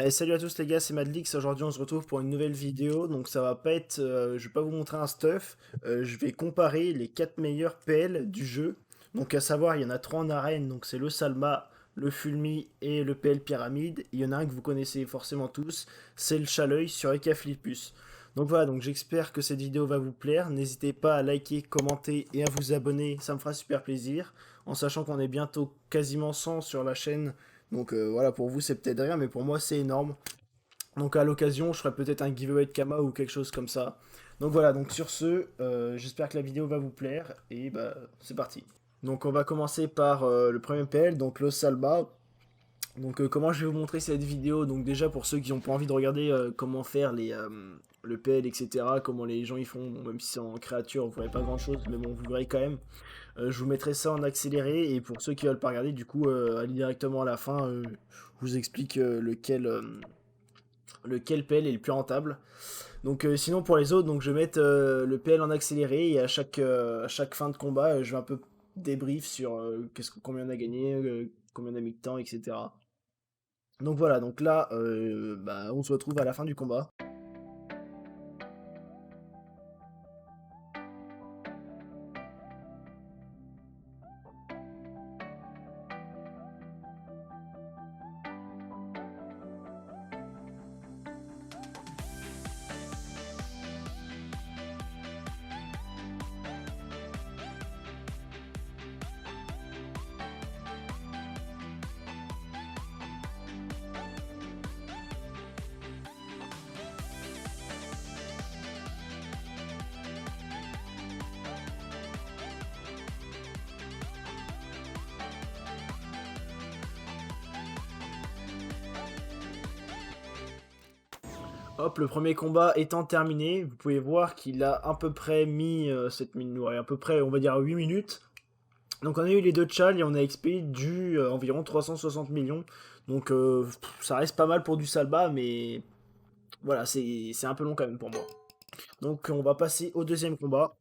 Allez, salut à tous les gars, c'est Madlix. Aujourd'hui, on se retrouve pour une nouvelle vidéo. Donc, ça va pas être, je vais pas vous montrer un stuff. Je vais comparer les 4 meilleurs PL du jeu. Donc, à savoir, il y en a 3 en arène. Donc, c'est le Salma, le Fulmi et le PL Pyramide. Il y en a un que vous connaissez forcément tous, c'est le Chaleuil sur Eka Philippus. Donc voilà, donc j'espère que cette vidéo va vous plaire. N'hésitez pas à liker, commenter et à vous abonner, ça me fera super plaisir. En sachant qu'on est bientôt quasiment 100 sur la chaîne. Donc voilà, pour vous c'est peut-être rien, mais pour moi c'est énorme. Donc à l'occasion, je ferai peut-être un giveaway de Kama ou quelque chose comme ça. Donc voilà, donc sur ce, j'espère que la vidéo va vous plaire et bah c'est parti. Donc on va commencer par le premier PL, donc Los Salba. Donc comment je vais vous montrer cette vidéo? Donc déjà pour ceux qui n'ont pas envie de regarder comment faire le PL, etc. Comment les gens y font, bon, même si c'est en créature, vous verrez pas grand chose, mais bon, vous verrez quand même. Je vous mettrai ça en accéléré et pour ceux qui veulent pas regarder, du coup, allez directement à la fin. Je vous explique lequel PL est le plus rentable. Donc sinon pour les autres, donc je vais mettre le PL en accéléré et à chaque fin de combat, je vais un peu débrief sur combien on a gagné, combien on a mis de temps, etc. Donc voilà, donc là, bah, on se retrouve à la fin du combat. Hop, le premier combat étant terminé, vous pouvez voir qu'il a à peu près mis cette minute, ouais, à peu près, on va dire 8 minutes. Donc on a eu les deux tchals et on a expé du environ 360 millions. Donc ça reste pas mal pour du Salba, mais voilà, c'est un peu long quand même pour moi. Donc on va passer au deuxième combat.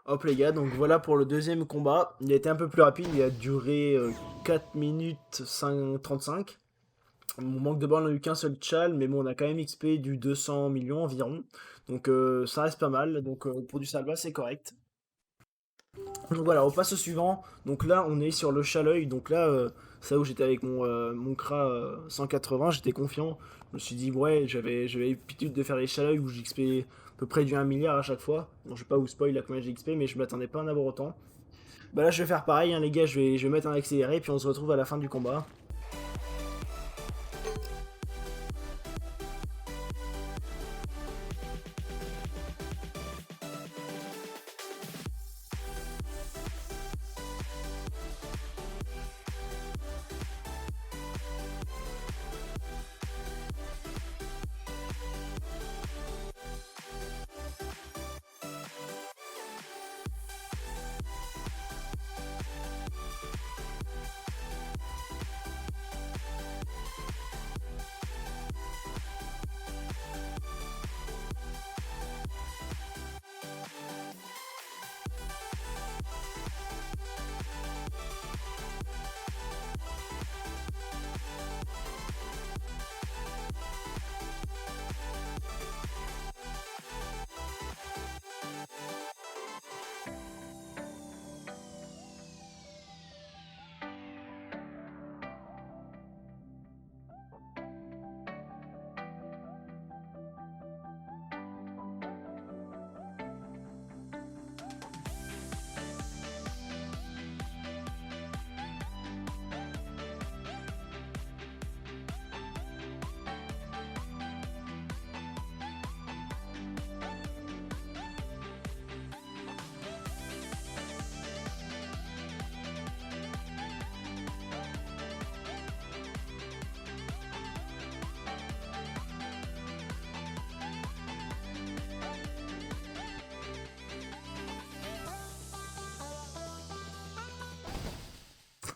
Hop les gars, donc voilà pour le deuxième combat. Il a été un peu plus rapide, il a duré 4 minutes 35. Au manque de ball, on n'a eu qu'un seul tchal, mais bon, on a quand même XP du 200 millions environ. Donc ça reste pas mal. Donc pour du Salva, c'est correct. Donc voilà, on passe au suivant. Donc là, on est sur le Chaleuil. Donc là, c'est là où j'étais avec mon CRA 180, j'étais confiant. Je me suis dit, ouais, j'avais l'habitude de faire les Chaleuil où j'XP à peu près du 1 milliard à chaque fois. Bon, je vais pas vous spoil à combien j'ai XP, mais je m'attendais pas à en avoir autant. Bah là, je vais faire pareil, hein, les gars, je vais mettre un accéléré, puis on se retrouve à la fin du combat.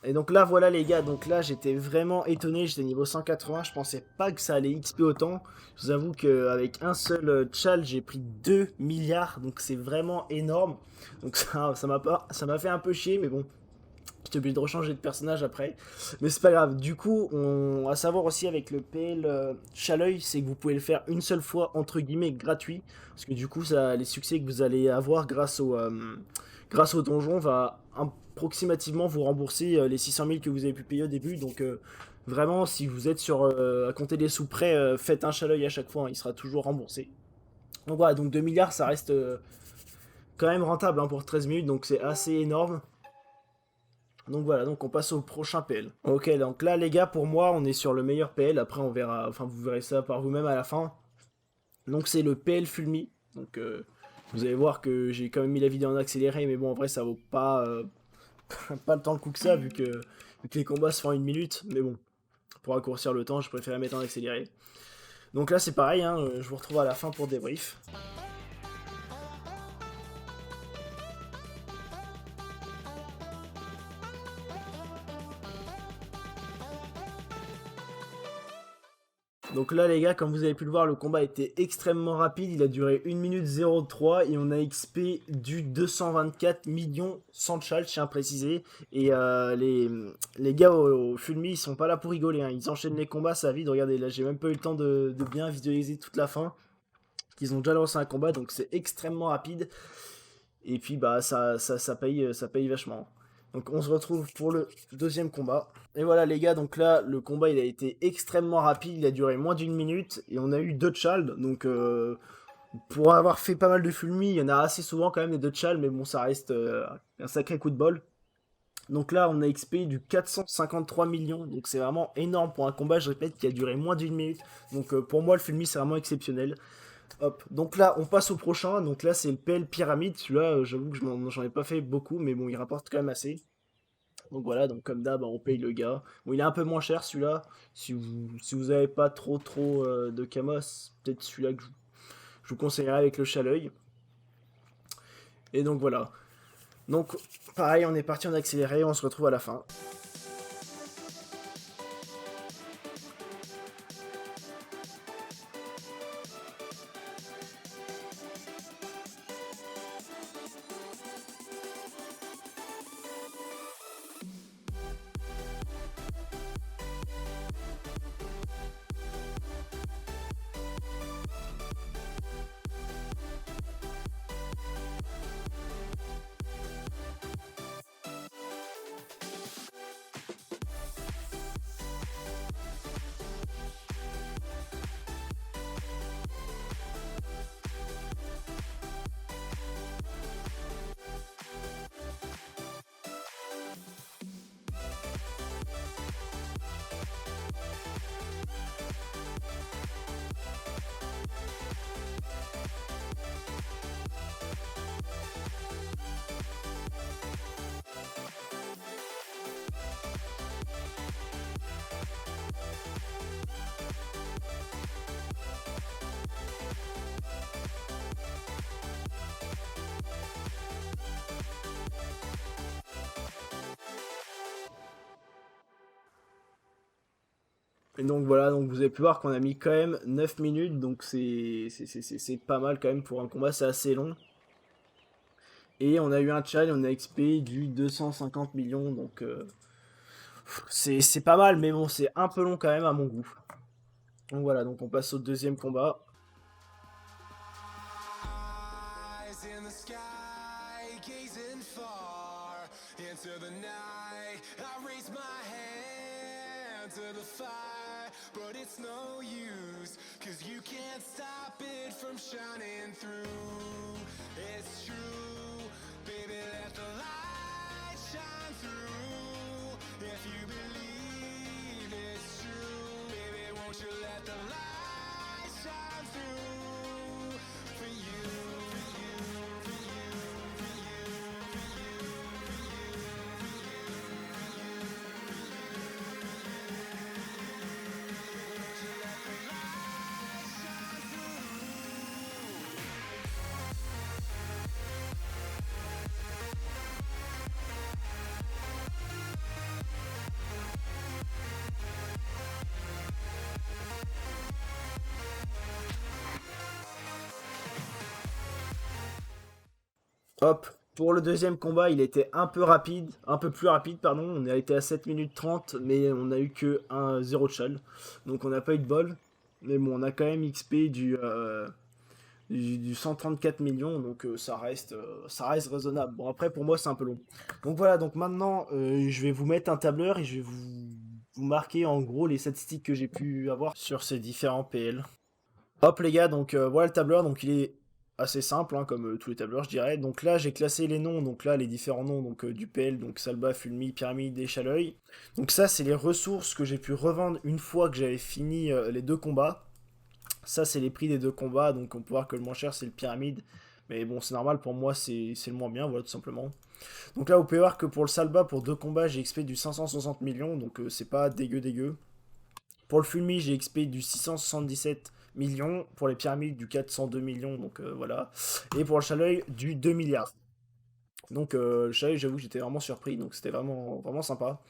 Et donc là, voilà les gars, donc là j'étais vraiment étonné, j'étais niveau 180, je pensais pas que ça allait XP autant. Je vous avoue qu'avec un seul tchal, j'ai pris 2 milliards, donc c'est vraiment énorme. Donc ça m'a fait un peu chier, mais bon, j'étais obligé de rechanger de personnage après. Mais c'est pas grave, du coup, à savoir aussi avec le PL Chaleuil, c'est que vous pouvez le faire une seule fois, entre guillemets, gratuit. Parce que du coup, les succès que vous allez avoir grâce au donjon va approximativement vous rembourser les 600 000 que vous avez pu payer au début. Donc vraiment, si vous êtes à compter des sous près, faites un Chaleuil à chaque fois, hein, il sera toujours remboursé. Donc voilà, donc 2 milliards, ça reste quand même rentable hein, pour 13 minutes, donc c'est assez énorme. Donc voilà, donc on passe au prochain PL. Ok, donc là les gars, pour moi, on est sur le meilleur PL. Après, on verra, enfin vous verrez ça par vous-même à la fin. Donc c'est le PL Fulmi. Donc vous allez voir que j'ai quand même mis la vidéo en accéléré, mais bon, en vrai, ça vaut pas, pas le temps le coup que ça, vu que les combats se font en 1 minute. Mais bon, pour raccourcir le temps, je préfère mettre en accéléré. Donc là, c'est pareil, hein, je vous retrouve à la fin pour débrief. Donc là les gars, comme vous avez pu le voir, le combat était extrêmement rapide, il a duré 1 minute 03 et on a XP du 224 millions sans chal, je tiens à préciser. Et les gars au Fulmi, ils sont pas là pour rigoler, hein. Ils enchaînent les combats, ça vide, regardez, là j'ai même pas eu le temps de bien visualiser toute la fin. Ils ont déjà lancé un combat, donc c'est extrêmement rapide. Et puis bah ça paye vachement. Donc on se retrouve pour le deuxième combat. Et voilà les gars, donc là le combat il a été extrêmement rapide, il a duré moins d'1 minute et on a eu 2 Chald. Donc pour avoir fait pas mal de Fulmi, il y en a assez souvent quand même des 2 Chald, mais bon ça reste un sacré coup de bol. Donc là on a XP du 453 millions, donc c'est vraiment énorme pour un combat, je répète, qui a duré moins d'1 minute. Donc pour moi le Fulmi c'est vraiment exceptionnel. Hop, donc là on passe au prochain, donc là c'est le PL Pyramide, celui-là j'avoue que j'en ai pas fait beaucoup, mais bon il rapporte quand même assez. Donc voilà, donc comme d'hab on paye le gars. Bon il est un peu moins cher celui-là, si vous avez pas trop de camos, peut-être celui-là que je vous conseillerais avec le Chaleuil. Et donc voilà. Donc pareil on est parti en accéléré, on se retrouve à la fin. Et donc voilà, donc vous avez pu voir qu'on a mis quand même 9 minutes, donc c'est pas mal quand même pour un combat, c'est assez long. Et on a eu un challenge, on a XP du 250 millions, donc c'est pas mal, mais bon, c'est un peu long quand même à mon goût. Donc voilà, donc on passe au deuxième combat. But it's no use, cause you can't stop it from shining through. It's true, baby, let the light shine through. If you believe it's true, baby, won't you let the light shine through? For you, for you, for you, for you, for you, for you, for you, for you. Hop, pour le deuxième combat, il était un peu rapide, un peu plus rapide, pardon. On a été à 7 minutes 30, mais on a eu que un 0 de shell. Donc on n'a pas eu de bol. Mais bon, on a quand même XP du 134 millions, donc ça reste raisonnable. Bon, après, pour moi, c'est un peu long. Donc voilà, donc maintenant, je vais vous mettre un tableur et je vais vous marquer en gros les statistiques que j'ai pu avoir sur ces différents PL. Hop les gars, donc voilà le tableur, donc il est assez simple, hein, comme tous les tableurs je dirais. Donc là j'ai classé les noms, donc là les différents noms donc, du PL, donc Salba, Fulmi, Pyramide et Chaleuil. Donc ça c'est les ressources que j'ai pu revendre une fois que j'avais fini les deux combats. Ça c'est les prix des deux combats, donc on peut voir que le moins cher c'est le Pyramide. Mais bon c'est normal, pour moi c'est le moins bien, voilà tout simplement. Donc là vous pouvez voir que pour le Salba, pour deux combats j'ai XP du 560 millions, donc c'est pas dégueu dégueu. Pour le Fulmi, j'ai XP du 677 millions. Pour les pyramides, du 402 millions. Donc voilà. Et pour le Chaleuil, du 2 milliards. Donc le Chaleuil, j'avoue que j'étais vraiment surpris. Donc c'était vraiment, vraiment sympa.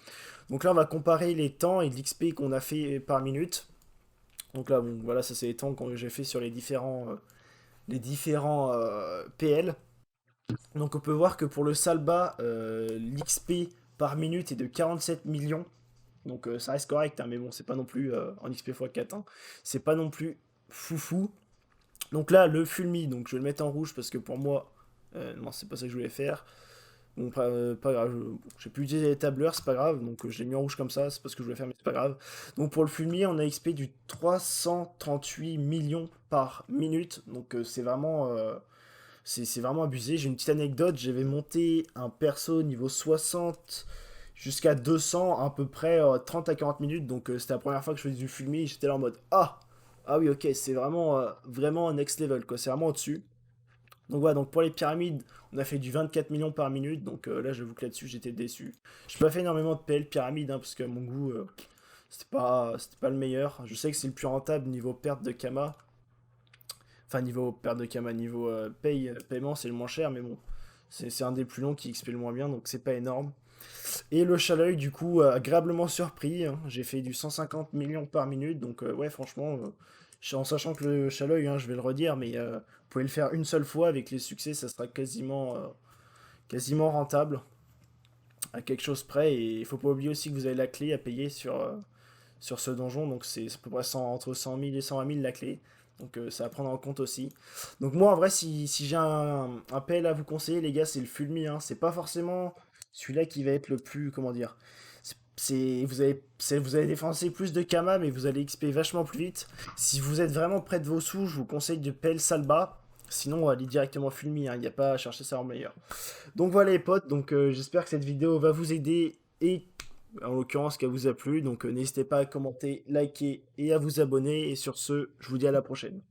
Donc là, on va comparer les temps et l'XP qu'on a fait par minute. Donc là, bon, voilà, ça c'est les temps que j'ai fait sur les différents PL. Donc on peut voir que pour le Salba, l'XP par minute est de 47 millions. Donc ça reste correct, hein, mais bon, c'est pas non plus en XP x4, hein, c'est pas non plus foufou. Donc là, le Fulmi, donc je vais le mettre en rouge parce que pour moi, non, c'est pas ça que je voulais faire. Bon, pas grave, j'ai pu utiliser les tableurs, c'est pas grave, donc je l'ai mis en rouge comme ça, c'est pas ce que je voulais faire, mais c'est pas grave. Donc pour le Fulmi, on a XP du 338 millions par minute, donc c'est vraiment abusé. J'ai une petite anecdote, j'avais monté un perso niveau 60 jusqu'à 200 à peu près 30 à 40 minutes, donc c'était la première fois que je faisais du Fulmi, et j'étais là en mode ah oui ok, c'est vraiment vraiment next level quoi, c'est vraiment au-dessus. Donc voilà, donc pour les pyramides, on a fait du 24 millions par minute, donc là j'avoue que là-dessus j'étais déçu. J'ai pas fait énormément de PL pyramide, hein, parce que à mon goût c'était pas le meilleur. Je sais que c'est le plus rentable niveau perte de Kama, enfin niveau perte de Kama, niveau paiement c'est le moins cher, mais bon, c'est un des plus longs qui XP le moins bien, donc c'est pas énorme. Et le Chaleuil, du coup, agréablement surpris, hein. J'ai fait du 150 millions par minute, donc ouais, franchement, en sachant que le Chaleuil, hein, je vais le redire, mais vous pouvez le faire une seule fois avec les succès, ça sera quasiment rentable, à quelque chose près. Et il faut pas oublier aussi que vous avez la clé à payer sur ce donjon, donc c'est à peu près entre 100 000 et 120 000 la clé. Donc ça à prendre en compte aussi. Donc moi en vrai si j'ai un PL à vous conseiller les gars c'est le Fulmi, hein. C'est pas forcément celui-là qui va être le plus comment dire. Vous allez défoncer plus de Kama mais vous allez XP vachement plus vite. Si vous êtes vraiment près de vos sous, je vous conseille de PL Salba. Sinon, on va aller directement Fulmi, hein. Il n'y a pas à chercher ça en meilleur. Donc voilà les potes, donc j'espère que cette vidéo va vous aider et en l'occurrence qu'elle vous a plu. Donc n'hésitez pas à commenter, liker et à vous abonner. Et sur ce, je vous dis à la prochaine.